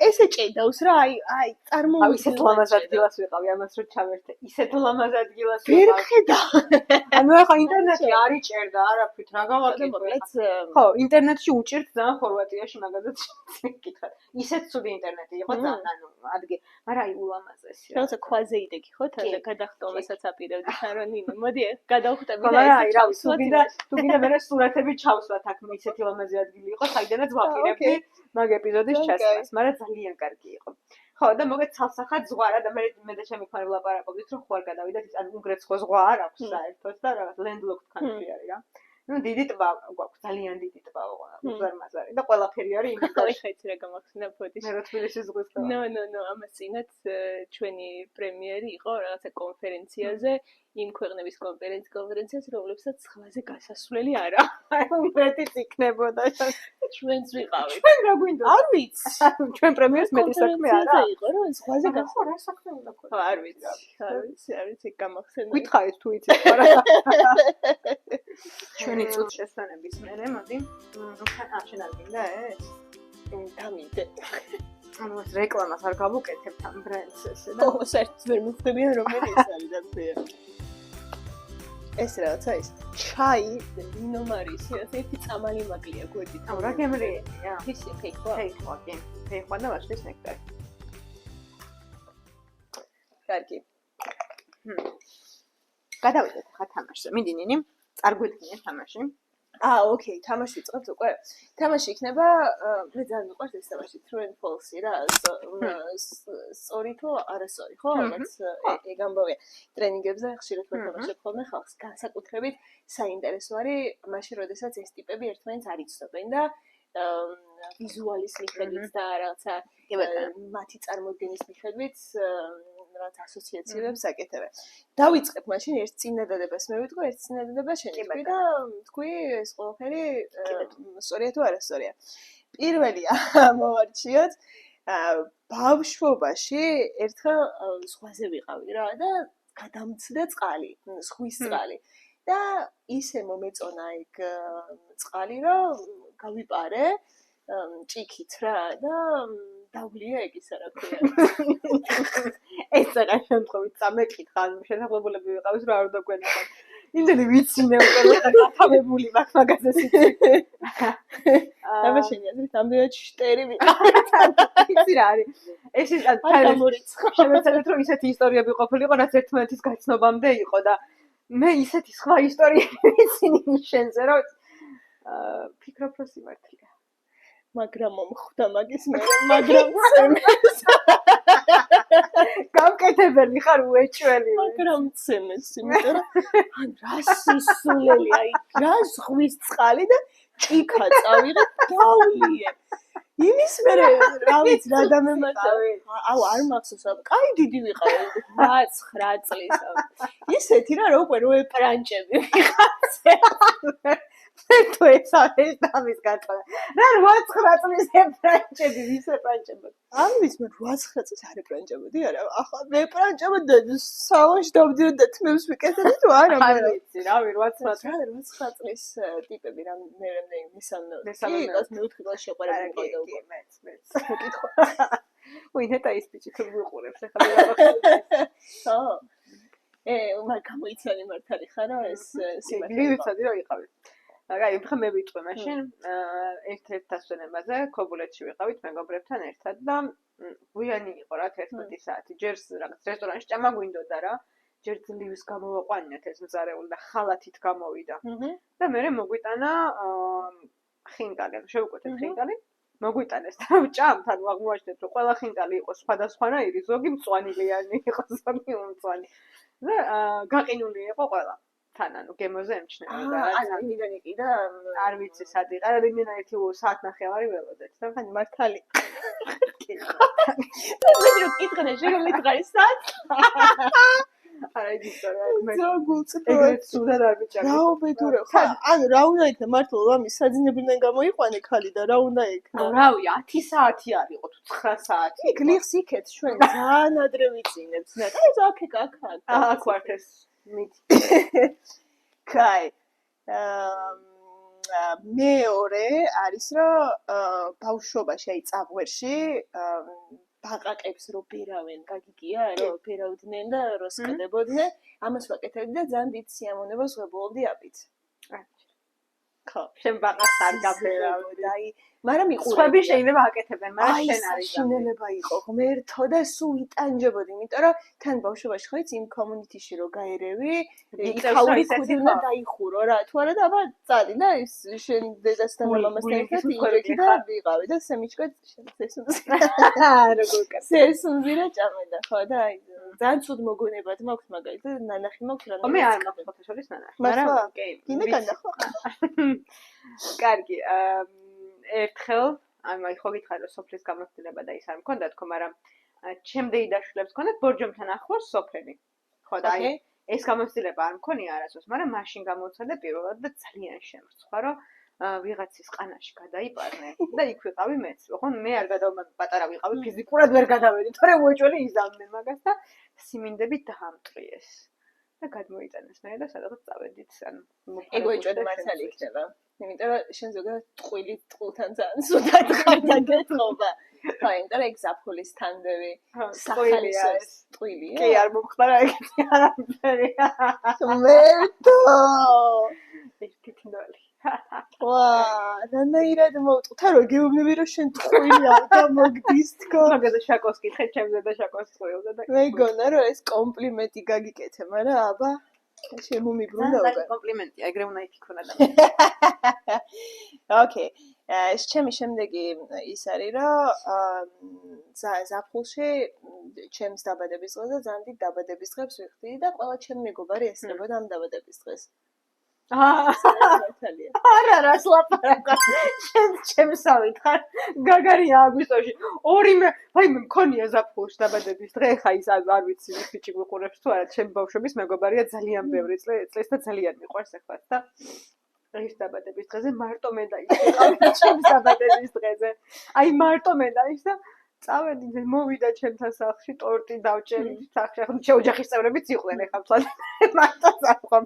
ესე ჭედავს რა აი წარმოვიდგინე ისეთ ლამაზ ადგილას ვიყავი ამას რო ჩავერთე ისეთ ლამაზ ადგილას ვერ ხედა ანუ ახლა ინტერნეტი არ იჭერდა არაფრით რა გავაკეთე ხო ინტერნეტში უჭერთ ძალიან ხორვატიაში მაგალითად კითხა ისეთ ცუდი ინტერნეტი იყო ძალიან ანუ ადგილი მაგრამ აი ულამაზესი რაღაცა ქვაზე იდეგი ხო თან და გადახტომასაც აპირებდი ხარონინი მოდი გადავხვდები და აი რა ვიცი თუ გინდა მე სურათები ჩავსვათ აქ ისეთი ლამაზი ადგილი იყო საიდანაც ვაპირებდი მაგ ეპიზოდის ჩასვლას მაგრამ ძალიან კარგი იყო. ხო და მოგეთ ცალსახად ზღვა რა და მე და ჩემი ქმარი ვლაპარაკობდით რომ ხوار გადავიდეთ ან უნგრეთს ხო ზღვა არ აქვს საერთოდ და რაღაც landlocked country არის რა. ნუ დიდი ტბა გვაქვს ძალიან დიდი ტბა უზარმაზარი და ყველაფერი არის იმის გარშე ხეცი რა გამახსნა ფოტოში. მე რო თბილისის ზღვის და ნო ამას წინათ ჩვენი პრემიერი იყო რაღაცა კონფერენციაზე იმ ქვეყნების კონფერენციას რომლებსაც ზღვაზე გასასვლელი არა უნგრეთიც იქნებოდა ჩვენც ვიყავით ჩვენ რა გვინდა არ ვიცი ჩვენ პრემიერს მეტი საქმე არა იყო რომ ზღვაზე ხო რა საქმე უნდა ქონდეს არ ვიცი გამახსენე გითხარით თუ იცით რა ჩვენი წუთ შესვენების მერე მოდი შენ არ გინდა ეს დამიდე ანუ ეს რეკლამას არ გავუკეთებთ ამ ბრენდს ესე და ო საერთოდ ვერ მივხვდებიან რომელი ეს არის და ქვია ეს რაღაცა ის ჩაი ნომარის ერთი წამალი მაგლია გვერდით აუ რა გემრიელია ისე ფეიქვა ფეიქვა და ვაშლის ნექტარი კარგი გადავიდეთ ხა თამაშზე მიდი ნინი წარგვედგინე თამაში ოკეი, თამაში ვიწყებთ უკვე. თამაში იქნება, მე ძალიან მიყვარს ეს თამაში True and False რა, სწორი თუ არასწორი, ხო? რაც ეგ ამბავია. ტრენინგებზე ხშირად ვეთამაშებ ხოლმე ხალხს. განსაკუთრებით საინტერესო არის მაშინ, როდესაც ეს ტიპები ერთმანეთს არ იცნობენ და ვიზუალის მიხედვით და რაღაცა მათი წარმოდგენის მიხედვით რაც ასოციაციებს აკეთებენ. დავიწყებ მაშინ ერთ წინადადებას მე ვიტყვი, ერთ წინადადებას შენ ვიტყვი და თქვი ეს ყველაფერი სწორია თუ არასწორია. პირველია მოვარჩიოთ ბავშვობაში ერთხელ ზღვაზე ვიყავი რა და გადამცდა წყალი, ზღვის წყალი. და ისე მომეწონა ეგ წყალი რომ გავიპარე ჭიქით რა და დავლია ეგ ისა რა ქვია. ეს რა შემთხვევით წამეკითხა, შესაძლებელები ვიყავით რა არ დაგვენახოთ. იმდენი ვიცინე უკვე გათამებული მაგ მაგაზე სიცი. თამაშენი აზრით ამდენად შტერი ვიყავით. იცი რა არის? ეს ის შემეცადეთ რომ ისეთი ისტორიები ყოფილიყო, რაც ერთმანეთის გაცნობამდე იყო და მე ისეთი სხვა ისტორიები ვიცინი შენზე რომ ფიქრობ რომ სიმართლეა. მაგრამ მომხვდა მაგის მე, მაგრამ წემეს. გამკეთებელი ხარ უეჭველი. მაგრამ წემეს, იმიტომ რომ ან რა სისულელი, აი რა ზღვის წყალი და ჭიქა წავიღე დავლიე. იმის მე რა ვიცი რა დამემატავე. აუ არ მახსოვს, კაი დიდი ვიყავი 8-9 წლის. ისეთი რა უკვე რო ეპრანჭები ვიღაცე. თუ ეს არის დამის გათხოვა. რა 8-9 წლის ეპრანჭები, ვის ეპრანჭებოდი? ამის მე 8-9 წლის არ ეპრანჭებოდი, არა. ახლა მე ეპრანჭებოდი და სალონში დავდიოდი და თმებს ვიკეთებდი თუ არა. არ ვიცი, რავი 8-9 წლის ტიპები რა მე მესამე მეოთხე კლასში შეყვარებული მყავდა უკვე. მეც. მოკითხო. უინეთა ის ბიჭი თუ ვიყურებს ახლა მე გავახსენე. მაგ გამოიცანი მართალი ხარა ეს სიმართლე. მივიცოდი რომ იყავი. აი, ხა მე ვიტყვი მაშინ ერთ-ერთ დასვენებაზე ქობულეთში ვიყავით მეგობრებთან ერთად და გვიანი იყო რა 11 საათი. ჯერ რაღაც რესტორანში ჭამა გვინდოდა რა. ჯერ ძლივს გამოვაყვანინათ ეს მზარეული და ხალათით გამოვიდა. და მე მოგვიტანა ხინკალი, შევუკვეთეთ ხინკალი. მოგვიტანეს და ჭამთ, ანუ აღმოაჩნდეთ რომ ყველა ხინკალი იყო სხვადასხვანაირი, ზოგი მწვანილიანი იყო, ზოგი უმწვანე. და გაყინული იყო ყველა. თან ანუ გემოზე ემჩნეოდა რა. ანუ იმიდან იყიდა არ ვიცი სად იყარ, იმენა ერთი საათნახევარი ველოდეთ. ხან მართალი. მე რო კითხნა შენ მითხარი სად? არა ის ისტორია მე ზოგულწრფო ეგრეთ სულად არ მიჭამე. რა უბედურე ხა ანუ რა უნდა იქნა მართლა ლამის საძინებლიდან გამოიყვანე ხალი და რა უნდა იქნა? რავი 10 საათი არისო თუ 9 საათი. იქ ლიხს იქეთ ჩვენ ძალიან ადრე ვიცინებთ და ეს აქ. აქ ვართ ეს მით. კაი. მეორე არის რომ ბავშვობაში აი წაღვერში ბაყაყებს რო ბერავენ, გაგიგია, რო ბერავდნენ და რო სკდებოდნენ, ამას ვაკეთებდი და ძალიან დიდ სიამოვნებას ვღებულობდი აპით. ხო, შენ ბაყას არ გაბერავდი. აი, მაგრამ იყო სხვები შეიძლება აკეთებენ, მაგრამ შენ არის შინელება იყო ღმერთო და სულ იტანჯებოდი, იმიტომ რომ თან ბავშვობაში ხო იცი იმ კომუნიტიში რო გაერევი, იქაური ხუდი და დაიხურო რა, თუ არა და აბა წადი და ის შენ დედასთან და მამასთან ერთად იგრექი და ვიყავი და სემიჩკა სესუნზი. როგორ კაცი. სესუნზი რა ჭამედა, ხო და აი ძალიან ცუდ მოგონებად მაქვს მაგალითად ნანახი მაქვს რა. მე არ მაქვს ხოთა შორის ნანახი. მაგრამ კი, გინდა განახო. კარგი, ერთხელ, აი ხო გითხარი რომ სოფლის გამოცდილება და ის არ მქონდა თქო, მაგრამ ჩემდეი დაშულებს მქონდათ ბორჯომთან ახლოს სოფელი. ხო და აი ეს გამოცდილება არ მქონია არასოს, მაგრამ მაშინ გამოვცადე პირველად და ძალიან შემრცხვა რომ ვიღაცის ყანაში გადაიპარნე და იქ ვიყავი მეც. ხო, მე არ გადავმან პატარა ვიყავი, ფიზიკურად ვერ გადავედი, თორე უეჭველი იზამდნენ მაგას და სიმინდები დაამტვრიეს. და გადმოიტანეს მე და სადღაც წავედით, ანუ ეგ უეჭველი მართალი იქნება. იმიტომ რომ შენ ზოგადად ტყუილი ტყულთან ძალიან სუდად ხარ და გეთხოვა. ხო, იმიტომ რომ ეგ ზაფხულის თანდები ტყუილია ეს. ტყუილია. კი, არ მომხდარა ეგეთი არაფერია. მერტო. ისკითნალი. ვა, რანაირად მოვტყუთა რომ გეუბნები რომ შენ ტყუილი არ გამოგდის თქო. მაგაზე შაკოს კითხე, ჩემზე და შაკოს ტყუილზე და მეგონა რომ ეს კომპლიმენტი გაგიკეთე, მაგრამ აბა შემომიბრუნა. კომპლიმენტია, ეგრე უნდა იფიქრონ ადამიანს. ოკეი. ეს ჩემი შემდეგი ის არის, რომ ზაფხულში ჩემს დაბადების დღეზე ძალიან დიდ დაბადების დღეს ვიხდი და ყველა ჩემი მეგობარი ესწრებოდა ამ დაბადების დღეს. არა, რას ლაპარაკობ? ჩემსავით ხარ. გაგარია აგვისტოში. ორივე, აი მე მქონია ზაფხულში დაბადების დღე, ხა ის არ ვიცი, ბიჭი გვიყურებს თუ არა, ჩემი ბავშვების მეგობარია ძალიან ბევრი წლის და ძალიან მიყვარს ეხლა და ის დაბადების დღეზე მარტო მე დაიწყე ჩემს დაბადების დღეზე. აი მარტო მე დაიწყე წავედი მოვიდა ჩემთან სახლში ტორტი დავჭერით სახში ახლა შეოჯახის წევრებიც იყვნენ ეხლა თვალ მარტო წავყავ.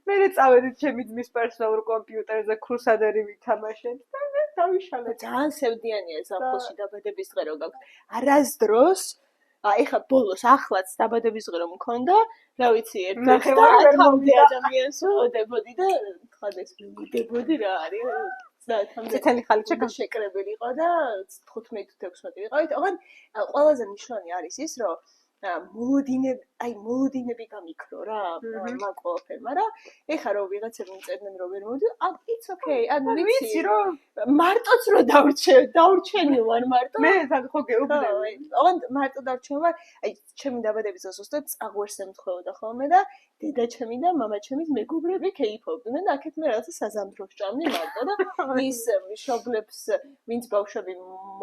მე წავედით ჩემი ძმის პერსონალურ კომპიუტერზე ქრუსადერი ვითამაშეთ და მე დავიშალე. ძალიან სევდიანია ზაფხულში დაბადების დღე რო გაქვს. არასდროს ეხლა ბოლოს ახლაც დაბადების დღე რომ მქონდა, რა ვიცი, ერთ-ერთი ადამიანს ვუდებოდი და თხარდეს ვუდებოდი რა არის. წითელი ხალიჩა შეკრებილი იყო და 15-16 ვიყავით. ოღონდ ყველაზე მნიშვნელოვანი არის ის, რომ მოლოდინები გამიქრო რა მაგ ყველაფერ, მაგრამ ეხლა რომ ვიღაცები მწერდნენ რომ ვერ მოვიდი, it's okay. ანუ ვიცი რომ მარტოც რო დავრჩენი ვარ მარტო. მე ხო გეუბნები. ოღონდ მარტო დავრჩენი ვარ. აი ჩემი დაბადების დღეს უბრალოდ წაღვერს ემთხვეოდა ხოლმე და დედა ჩემი და მამა ჩემის მეგობრები კეიფობდნენ და აქეთ მე რაღაცა საზამთროს ჭამდი მარტო და ის მშობლებს ვინც ბავშვები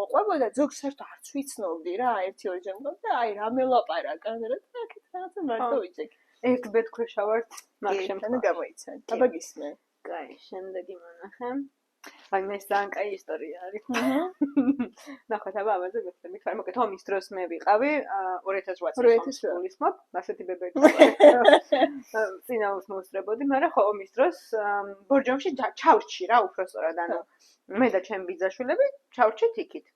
მოყვებოდა ზოგ საერთოდ არც ვიცნობდი რა 1-2 ჯერ და აი რამე ლაპარაკა და აქეთ რაღაცა მარტო ვიჭექი. ერთ ბედქვეშა ვართ მაგ შემთხვევაში გამოიცან. აბა გისმე. კაი, შემდეგი მონახე. აი მე ძალიან კაი ისტორია არის. ნახოთ აბა ამაზე ვიხსენე. მაგრამ მოკეთ ომის დროს მე ვიყავი 2008 წლის მოდ, ასეთი ბებია. წინაოს მოსწრებოდი, მაგრამ ხო ომის დროს ბორჯომში ჩავრჩი რა უბრალოდ ანუ მე და ჩემი ბიძაშვილები ჩავრჩით იქით.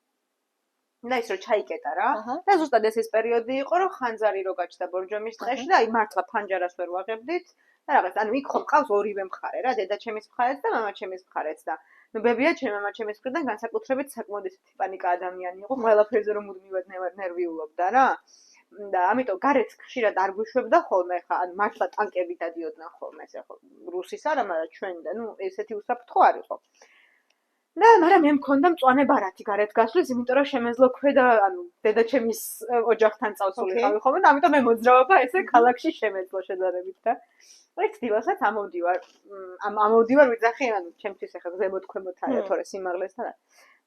და ის რო ჩაიკეტა რა და ზუსტად ეს პერიოდი იყო რომ ხანძარი რო გაჩნდა ბორჯომის დღეში და აი მართლა ფანჯარას ვერ ვაღებდით და რაღაც ანუ იქ ხო მყავს ორივე მხარე რა დედა ჩემის მხარეც და მამა ჩემის მხარეც და ნუ ბებია ჩემი მამა ჩემის მხრიდან განსაკუთრებით საკმაოდ ესეთი პანიკა ადამიანი იყო ყველაფერზე რომ მუდმივად ნერვიულობდა რა და ამიტომ გარეთ ხშირად არ გვიშვებდა ხოლმე ხა ანუ მართლა ტანკები დადიოდნენ ხოლმე ესე ხო რუსის არა მაგრამ ჩვენ და ნუ ესეთი უსაფრთხო არ იყო და მაგრამ მე მქონდა მწვანე ბარათი გარეთ გასვლის, იმიტომ რომ შემეძლო ქვედა, ანუ დედაჩემის ოჯახთან წავსულიყავი ხოლმე და ამიტომ მე მოძრაობა ესე ქალაქში შემეძლო შედარებით და ერთ დილასაც ამოვდივარ ვიძახი, ანუ ჩემთვის ახლა ზემოთ ქვემოთ არის თორე სიმაღლესთან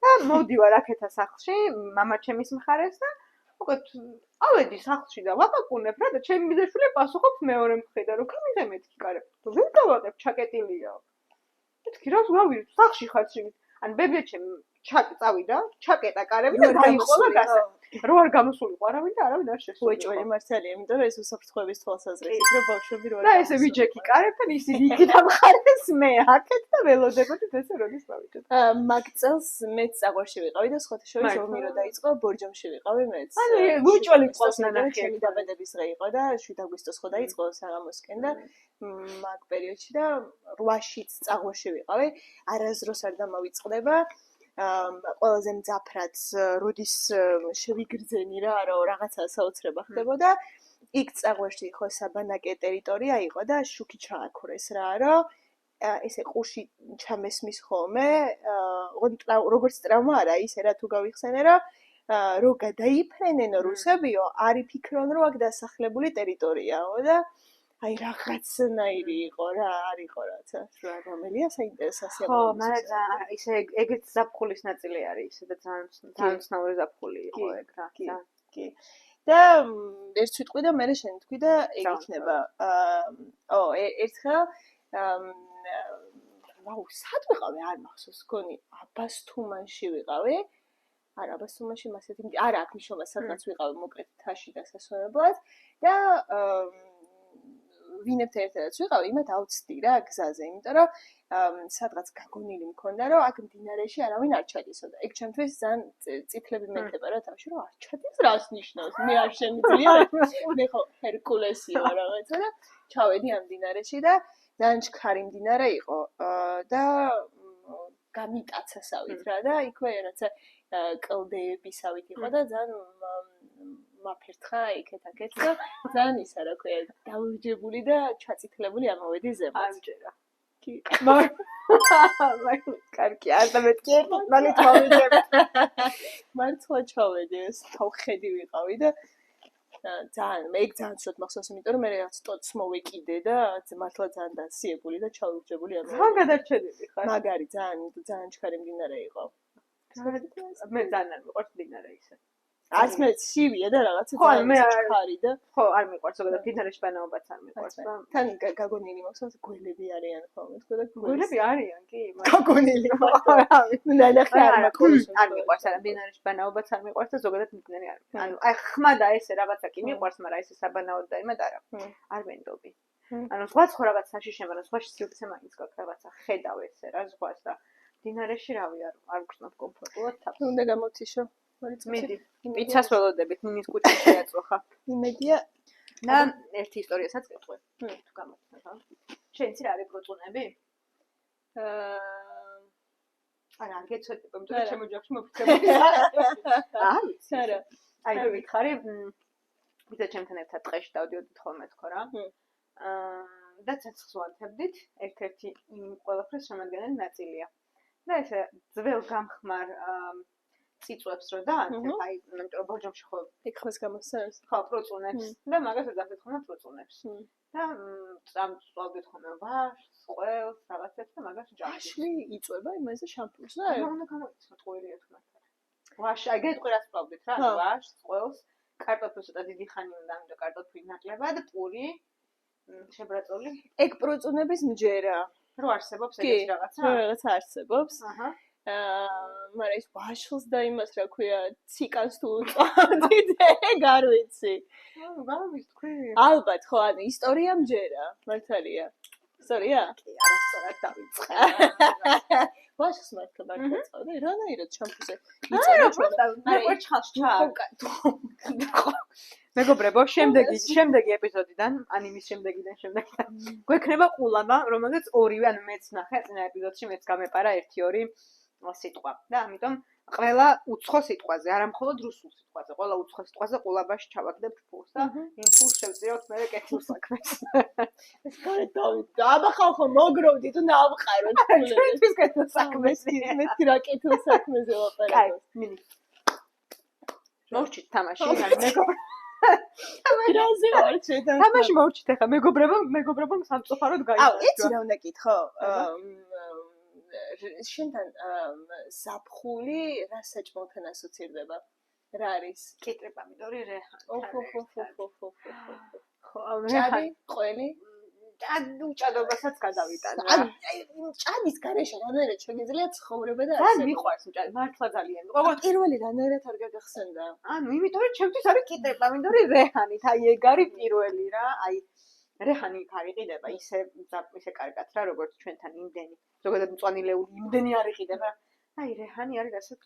და მოვდივარ აქეთა სახლში, მამა ჩემის მხარეს და უკეთ ავედი სახლში და ვაკაკუნებ რა და ჩემი ბიძაშვილი პასუხობს მეორე მხრიდან, რომ გამიღე მეთქი კარები. ვერ დავაყებ, ჩაკეტილია. მეთქი რა ვავი, სახლში ხარ შევით. ან ბებია ჩემი წავიდა, ჩაკეტა კარები და დაიხოლა გასა. რო არ გამოსულიყო არავინ და არავინ არ შესულა. უეჭველი მართალია, იმიტომ რომ ეს უსაფრთხოების თვალსაზრისით რომ ბავშვები რო არ და ესე ვიჯექი კარებთან ისინი იქიდან მხარეს მე აქეთ და ველოდებოდით ესე როდის დავიჯეთ. მაგ წელს მეც წაღვარში ვიყავი და სხვათა შორის ომი რო დაიწყო ბორჯომში ვიყავი მეც. ანუ უეჭველი ყავს ნანახი ჩემი დაბადების დღე იყო და 7 აგვისტოს ხო დაიწყო საღამოსკენ და მაგ პერიოდში და 8-შიც წაღვარში ვიყავი. არასდროს არ დამავიწყდება. ყველაზე მძაფრად როდის შევიგრძენი რა რომ რაღაცა საოცრება ხდებოდა იქ წაღვერში ხო საბანაკე ტერიტორია იყო და შუქი ჩააქრეს რა რომ ესე ყურში ჩამესმის ხოლმე როგორც ტრავმა არა ისე რა თუ გავიხსენე რომ გადაიფრენენ რუსებიო არ იფიქრონ რომ აქ დასახლებული ტერიტორიაო და აი რაღაცნაირი იყო რა არ იყო რაცა რა რომელია საინტერესოა ხო მაგრამ ისე ეგეც ზაფხულის ნაწილი არის ისე და ძალიან ცნაური ზაფხული იყო ეგ რა კი და ერთ სიტყვი და მე შენ თქვი და ეგ იქნება ერთხელ ვაუ სად ვიყავი არ მახსოვს გონი აბასთუმანში ვიყავი არა აბასთუმანში მასეთი არა აქ მიშომა სადღაც ვიყავი მოკლედ თაში დასასვენებლად და ვინებთან ერთადაც ვიყავი, იმათ ავწდი რა გზაზე, იმიტომ რომ სადღაც გაგონილი მქონდა, რომ აქ მდინარეში არავინ არ ჩადისო და ეგ ჩემთვის ძალიან წითლები მეკება რა თავში, რომ არ ჩადის რას ნიშნავს? მე არ შემიძლია, მე ხო ჰერკულესია რაღაცა და ჩავედი ამ მდინარეში და ძალიან ჩქარი მდინარე იყო და გამიტაცასავით რა და იქვე რაცა კლდეებისავით იყო და ძალიან მაფერთხა იქეთ-აქეთ და ძალიან ისა რა ქვია დაურჯებული და ჩაწითლებული ამოვედი ზემოთ. ამჯერა. კარგი, არ დამეთქი ერთი მალით მოვიძებ. მართლა ჩავედი ეს თავხედი ვიყავი და ძალიან ძალიან ცუდ მახსოვს, იმიტომ რომ მე რაღაც ტოტს მოვეკიდე და მართლა ძალიან დასიებული და ჩაურჯებული ამოვედი. რა გადარჩენილი ხარ? მაგარი ძალიან ჩქარი მდინარე იყო. მე ძალიან არ მიყვარს მდინარე ისე. არც მე ცივია და რაღაცა ძალიან ჩქარი და ხო, არ მიყვარს, ზოგადად მდინარეში ბანაობაც არ მიყვარს და თან გაგონილი მახსოვს გველები არიან ხოლმე, თქო და გველები არიან კი, გაგონილი მაგრამ ნახე არ მაქვს. არ მიყვარს, არა მდინარეში ბანაობაც არ მიყვარს და ზოგადად მდინარე არ. ანუ აი ხმა და ესე რაღაცა კი მიყვარს, მაგრამ ესე საბანაოდ და იმად არა. არ ვენდობი. ანუ სხვა რაღაც საშიშე, მაგრამ სხვა სივრცე მაინც გაქვს რაღაცა ხედავ ესე რა ზღვას და მდინარეში რავი არ გქნათ კომფორტულად თავს. უნდა გამოციშო. მიდი, პიცას ველოდებით, მინის კუჭი შეაწუხა. იმედია და ერთი ისტორიასაც გეტყვი. თუ გამოცნო ხო? შენ იცი რა არის პროწუნები? არა, არ გეცოდი, იმიტომ რომ ჩემო ჯახში მოფიქრებული. არა, არა. აი, ვითხარი, ვიდა ჩემთან ერთად ტყეში დავდიოდით ხოლმე თქო რა. და ცეცხლს ვანთებდით, ერთ-ერთი იმ ყველაფრის შემადგენელი ნაწილია. და ესე ძველ გამხმარ წიწვებს რო დაანთებ, აი, იმიტომ რომ ბორჯომში ხო იქხოს გამოსცემს. ხო, პროწუნებს და მაგას ვეძახდით ხოლმე პროწუნებს. და წამწვავდით ხოლმე ვაშს, ყველს, რაღაცებს და მაგას ვჭამდით. ვაში იწובה იმაზე შამპურს და უნდა გამოიწვა ტყუილია თუნდაც. ვაში, აი გეტყვი რა სწავლდით რა, ვაშს, ყველს, კარტოფილს ცოტა დიდი ხანი უნდა, ამიტომ კარტოფილი ნაკლებად, პური, შებრაწოლი. ეგ პროწუნების მჯერა. რო არსებობს ეგეთი რაღაცა? რო რაღაცა არსებობს. აჰა. მაგრამ ის ვაშლს და იმას რა ქვია, ციკანს თუ წავდით, ეგ არ ვიცი. გავვის თქვი. ალბათ ხო, ანუ ისტორია მჯერა, მართალია. ისტორია? კი, არასწორად დავიწყე. ვაშლს მართლა წავდი, რანაირად შამპურზე. არა, პროსტა, მე ჩხალს ჩა. მეგობრებო, შემდეგი ეპიზოდიდან, ანიმის შემდეგიდან გვექნება ყულამა, რომელზეც ორივე, ანუ მეც ნახე წინა ეპიზოდში, მეც გამეპარა 1-2 სიტყვა. და ამიტომ ყველა უცხო სიტყვაზე, არა მხოლოდ რუსულ სიტყვაზე, ყველა უცხო სიტყვაზე ყულაბაში ჩავაგდებ ფულს და იმ ფულს შევწიოთ მე კეთილ საქმეს. ეს გარეთ დავიდე. აბა ხალხო მოგროვდით და ნავყაროთ ფულებს. ჩვენთვის კეთილ საქმეს. მეთქი რა კეთილ საქმეზე ვაყარებ. კაი, მინი. მოვჭით თამაში, ანუ მეგობრებო რაზე ვარ შეთან. თამაში მოვჭით ახლა მეგობრებო სამწუხაროდ გაიჭირა. აუ, ეცი რა უნდა კითხო? შენთან ზაფხული რა საჭმელთან ასოცირდება? რა არის? კიტრი, პამიდორი, რეჰანი. ხო, რეჰანი, ყველი? უჭადობასაც გადავიტანე. ანუ ჭადის გარეშე რანაირად შეგიძლია ცხოვრება და ძალიან მიყვარს უჭადი, მართლა ძალიან მიყვარს. პირველი რანაირად არ გაგახსენდა. ანუ იმიტომ რომ ჩემთვის არის კიტრი, პამიდორი, რეჰანით, აი ეგ არის პირველი რა, აი რეჰანი იქ არ იყიდება ისე კარგად რა, როგორც ჩვენთან იმდენი. ზოგადად მწვანილეული იმდენი არ იყიდება. აი რეჰანი არის რასაც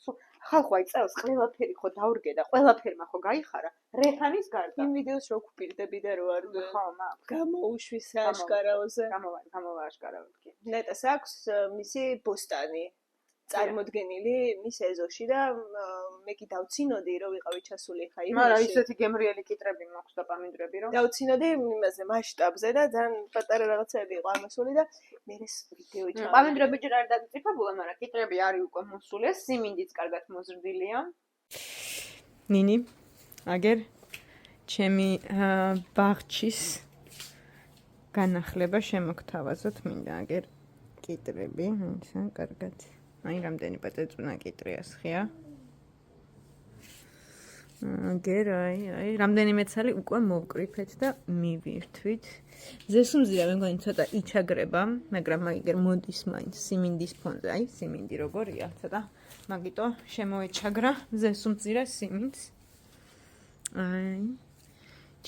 ხალხო აი წელს ყველაფერი ხო დაურგე და ყველაფერმა ხო გაიხარა რეჰანის გარდა. იმ ვიდეოს რო გვპირდები და რო არ ხო, მაქვს. გამოუშვი სააშკარაოზე. გამოვა აშკარავად კი. ნეტას აქვს მისი ბოსტანი. წარმოდგენილი მის ეზოში და მე კი დავცინოდი რომ ვიყავი ჩასული ხა იმაში. მაგრამ ისეთი გემრიელი კიტრები მაქვს და პამიდრები რომ დავცინოდი იმაზე მასშტაბზე და ძალიან პატარა რაღაცები იყო ამასული და მე ეს ვიდეო ჩავარდა. პამიდრები ჯერ არ დაგწიფებულა, მაგრამ კიტრები არის უკვე მოსული, სიმინდიც კარგად მოზრდილია. ნინი, აგერ ჩემი ბაღჩის განახლება შემოგთავაზოთ, მინდა აგერ კიტრები, ისა კარგად. აი რამდენი პატეწუნა კიტრიას ხია. აგერ აი რამდენი მეცალი უკვე მოვკრიფეთ და მივირთვით. ზესუმზირა მე მგონი ცოტა იჩაგრება, მაგრამ მაგერ მოდის მაინც სიმინდის ფონზე, აი სიმინდი როგორია, ცოტა მაგიტო შემოეჩაგრა ზესუმზირა სიმინდს. აი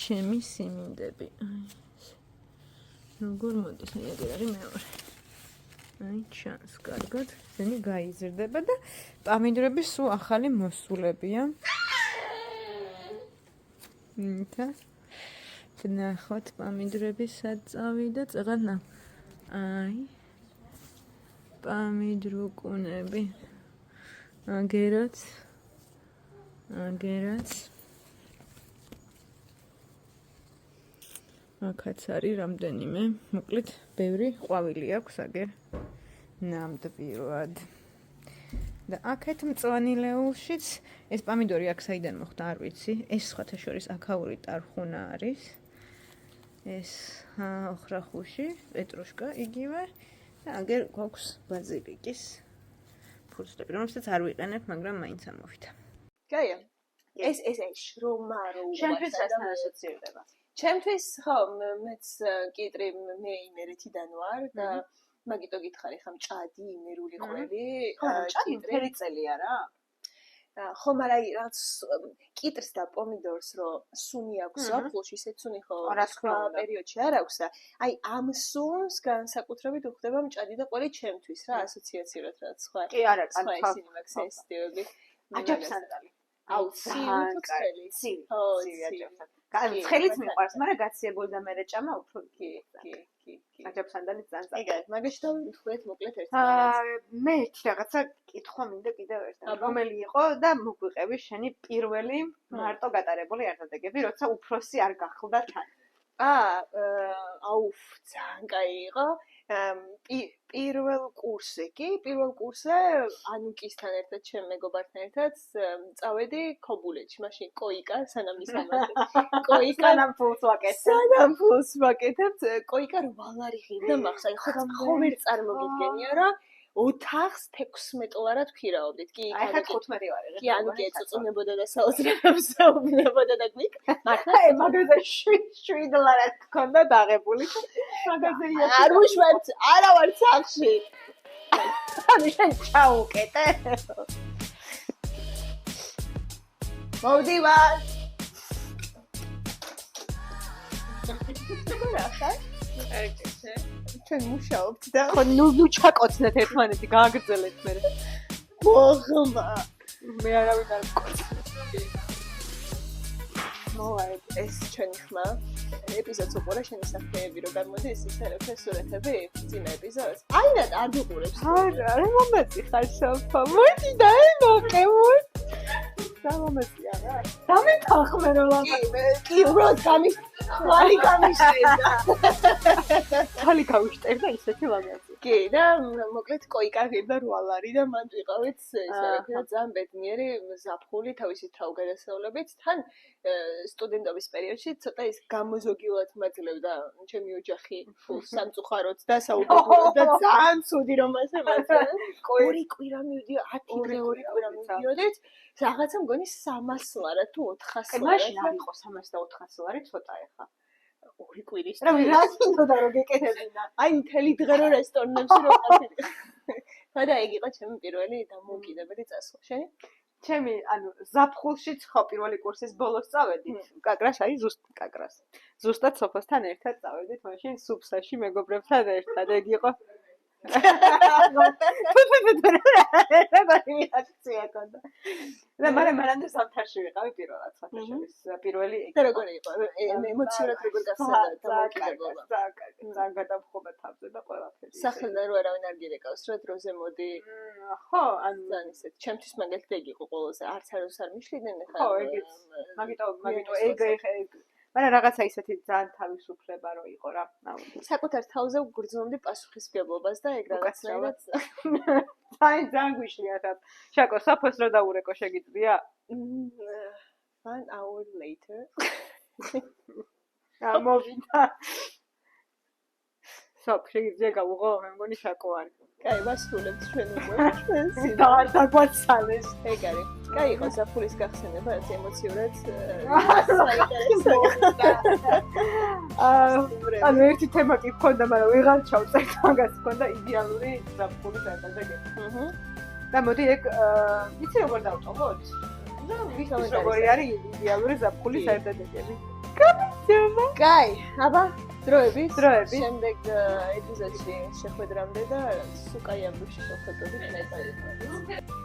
ჩემი სიმინდები. როგორ მოდის, აი ეგ არის მეორე. აი ჩანს კარგად, ზენი გაიზრდება და პამიდრები სულ ახალი მოსულებია. და ნახოთ პამიდრები სად წავიდა წაღანა. აი პამიდრუკუნები. აგერაც აგერაც აქაც არის რამდენიმე, მოკლედ, ბევრი ყვავილი აქვს აგერ ნამდვილად. და აქეთ მწვანე ლეულშიც ეს პომიდორი აქ საიდან მოხდა, არ ვიცი. ეს სხვათა შორის აქაური ტარხუნა არის. ეს ოხრახუში, პეტრუშკა იგივე და აგერ გვაქვს ბაზილიკის ფურცლები, რომელსაც არ ვიყენებ, მაგრამ მაინც ამოვიდა. კაია. ეს შრომა შენთვის რასთან ასოცირდება? ჩემთვის ხო, მეც კიტრი მე იმერეთიდან ვარ და მაგიტო გითხარი ხა მჭადი იმერული ყველი. ხო, მჭადი მთელი წელი არა? ხო, მაგრამ რაღაც კიტრს და პომიდორს რო სუნი აქვს ზაფხულში, ისეთ სუნი ხო სხვა პერიოდში არ აქვს და აი ამ სუნს განსაკუთრებით უხდება მჭადი და ყველი ჩემთვის რა ასოციაციურად რაც სხვა. კი არა, სხვა ისინი მაქვს სენსიტივები. აჯაფსანდალი. აუ, ცივი. ცივი აჯაფსანდალი. ცხელიც მიყვარს, მაგრამ გაციებული და მერე ჭამა უფრო კი. აჯაფსანდალი ძალიან. ეგ არის, მაგაში დავთქვეთ მოკლედ ერთმანეთს. მე რაღაცა კითხვა მინდა კიდევ ერთად. რომელი იყო და მოგვიყევი შენი პირველი მარტო გატარებული ერთადაგები, როცა უფროსი არ გახლდა თან. აუ, ძალიან კაი იყო. პირველ კურსზე ანუკისთან ერთად, ჩემ მეგობართან ერთად წავედი ქობულეთში, მაშინ კოიკა სანამ ისამართე. კოიკა სანამ ფულს ვაკეთებთ, კოიკა რვალარი ღირდა მახსა. ხო ვერ წარმოგიდგენია რა. ოთახს 16 ლარად ვქირავდით. კი, აი ხა 15 ვარ. კი, ანუ კი ეწუწუნებოდა და საოცრებას საუბნებოდა და გვიქ. მაგაზე 7 ლარად გქონდა დაღებული. მაგაზე არ უშვებთ, არა ვარ სახში. ანუ შენ ჩაუკეტე. მოვდივარ. ჩვენ მუშაობთ და ხო ნუ ჩაკოცნეთ ერთმანეთი, გააგრძელეთ მე. მოხმა. მე არავინ არ მკოცნ. მოაი, ეს ჩვენი ხმა. ეპიზოდს უყურე შენი საფრთხეები რო გამოდის ისე სურათები წინა ეპიზოდს. აი რა არ გიყურებს. არა, რა მომეცი ხარ შალფა. მოდი და ემოყევ. გამომეცია რა. დამეთანხმე რომ კი უბრალოდ ხალი გამიშტერდა. ხალი გავიშტერდა ისეთი ლამაზი. კი და მოკლედ კოიკა ღირდა 8 ლარი და მან ვიყავით ესე ძალიან ბედნიერი ზაფხული თავისი თავგადასავლებით. თან სტუდენტობის პერიოდში ცოტა ის გამოზოგილად მაძლევდა ჩემი ოჯახი სამწუხაროდ და საუბედუროდ და ძალიან ცუდი რომ ასე მაძლევდა. ორი კვირა მივდიო, 10 დღე ორი კვირა მივდიოდით. რაღაცა მგონი 300 ლარა თუ 400 ლარა. მაშინ არ იყო 300 და 400 ლარი ცოტა ეხა. ორი კვირის. რა ვიღაცინდა რომ გეკეთებინა. აი მთელი დღე რო რესტორნებში რო ყავდი. და ეგ იყო ჩემი პირველი დამოუკიდებელი წასვლა. შენი? ჩემი, ანუ ზაფხულშიც ხო პირველი კურსის ბოლოს წავედით. კაკრას არის ზუსტ კაკრას. ზუსტად სოფოსთან ერთად წავედით, მაშინ სუფსაში მეგობრებთან ერთად. ეგ იყო რეაქცია კონდა. და მანამდე სამთარში ვიყავი პირველად საფაშორის. პირველი ეგ. და როგორ იყო? ემოციურად როგორ გახსენდა დამოკიდებულება? ძალიან გადამხობა თავზე და ყველაფერი. სახელიდან რო არავინ არ გირეკავს, რა დროზე მოდი. ხო, ანუ ძალიან ისეთ. ჩემთვის მაგალითად ეგ იყო ყველაზე. არც აროს არ მიშლიდნენ ხა. ხო, ეგეც. მაგიტო ეგ მაგრამ რაღაცა ისეთი ძალიან თავისუფლება რო იყო რა. საკუთარ თავზე ვგრძნობდი პასუხისმგებლობას და ეგ რაღაცნაირად ძალიან გვიშლია და შაკო საფოს რო დაურეკო შეგიძლია? 1 hour later. მოვიდა. სოფ შეგიძლია გავუღო, მე მგონი შაკო არის. კაი, ვასრულებთ ჩვენ უკვე. და არ დაგვაცალეს. ეგ არის. კაი, იყო საფულის გახსენება, ეს ემოციურად ანუ ერთი თემა კი გქონდა, მაგრამ ვეღარ ჩავწერთ მაგას, გქონდა იდეალური საფულის ერთადაგები. და მოდი ეგ იცი როგორ დავტოვოთ? და ვიცი როგორი არის იდეალური საფულის ერთადაგები. გამიძება. კაი, აბა დროებით. შემდეგ ეპიზოდში შეხვედრამდე და სუკაი ამბებში შეხვედრებით მე.